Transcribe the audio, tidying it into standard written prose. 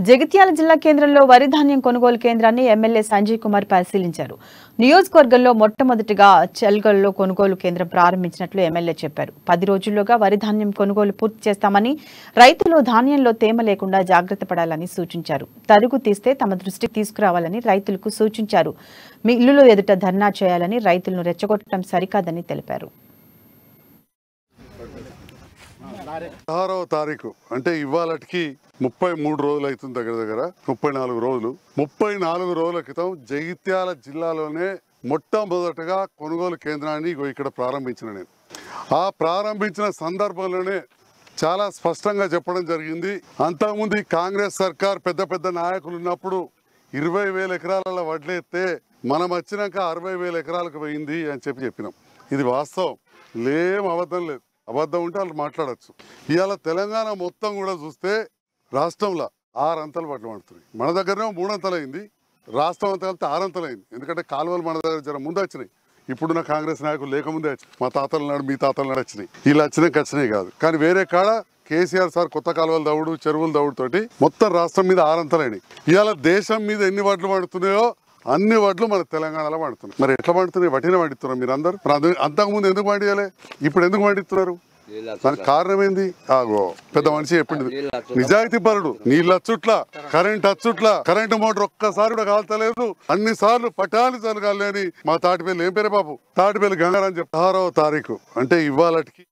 జగిత్యాల జిల్లా కేంద్రంలో వరి ధాన్యం కొనుగోలు కేంద్రాన్ని ఎమ్మెల్యే సంజయ్ కుమార్ పరిశీలించారు. నియోజకవర్గంలో మొట్టమొదటిగా చెల్గల్లో కొనుగోలు కేంద్రం ప్రారంభించినట్లు ఎమ్మెల్యే చెప్పారు. 10 రోజుల్లోగా వరి ధాన్యం కొనుగోలు పూర్తి చేస్తామని, రైతులు ధాన్యంలో తేమ లేకుండా జాగ్రత్త పడాలని సూచించారు. తరుగు తీస్తే తమ దృష్టికి తీసుకురావాలని రైతులకు సూచించారు. మిల్లుల ఎదుట ధర్నా చేయాలని, రైతులను రెచ్చగొట్టడం సరికాదని తెలిపారు. 16వ తారీఖు అంటే ఇవాళకి 33 రోజులు అవుతుంది. దగ్గర 34 రోజులు. 34 రోజుల క్రితం జగిత్యాల జిల్లాలోనే మొట్టమొదటగా కొనుగోలు కేంద్రాన్ని ఇక్కడ ప్రారంభించిన నేను. ఆ ప్రారంభించిన సందర్భంలోనే చాలా స్పష్టంగా చెప్పడం జరిగింది. అంతకుముందు కాంగ్రెస్ సర్కార్ పెద్ద నాయకులు ఉన్నప్పుడు 20,000 ఎకరాల వడ్లేస్తే మనం వచ్చినాక 60,000 ఎకరాలకు పోయింది అని చెప్పినాం. ఇది వాస్తవం, లేం అబద్ధం లేదు. అబద్ధం ఉంటే వాళ్ళు మాట్లాడచ్చు. ఇవాళ తెలంగాణ మొత్తం కూడా చూస్తే రాష్ట్రంలో 6 అంతలు వడ్లు పడుతున్నాయి. మన దగ్గరనే 3 అంతలు అయింది. రాష్ట్రం అంతా కలిపితే 6 అంతలు అయింది. ఎందుకంటే కాలువలు మన దగ్గర జర ముందు వచ్చినాయి. ఇప్పుడున్న కాంగ్రెస్ నాయకులు లేకముందే వచ్చినాయి. మా తాతల నాడు మీ తాతల నాడు వచ్చినాయి. వీళ్ళు వచ్చినాయి కాదు. కానీ వేరే కాడ కేసీఆర్ సార్ కొత్త కాలువలు దవ్వుడు, చెరువులు దవ్వుడు తోటి మొత్తం రాష్ట్రం మీద 6 అంతలు అయినాయి. ఇవాళ దేశం మీద ఎన్ని వడ్లు పడుతున్నాయో అన్ని వడ్లు మన తెలంగాణలో పండుతున్నాయి. మరి ఎట్లా పండుతున్నాయి? వటినే పండిస్తున్నారు మీరు అందరు. అంతకుముందు ఎందుకు పండియాలి, ఇప్పుడు ఎందుకు పండిస్తున్నారు? దానికి కారణం ఏంది? ఆగో పెద్ద మనిషి చెప్పింది, నిజాయితీ పరుడు. నీళ్ళు అచ్చుట్లా, కరెంట్ అచ్చుట్లా, కరెంటు మోటార్ ఒక్కసారి కూడా కాల్తలేదు. అన్ని సార్లు పటాలి సార్లు కాలేని మా తాటిపల్లి ఏం పేరే బాబు, తాటిపల్లి గంగారాం చెప్పి 16వ తారీఖు అంటే ఇవాళకి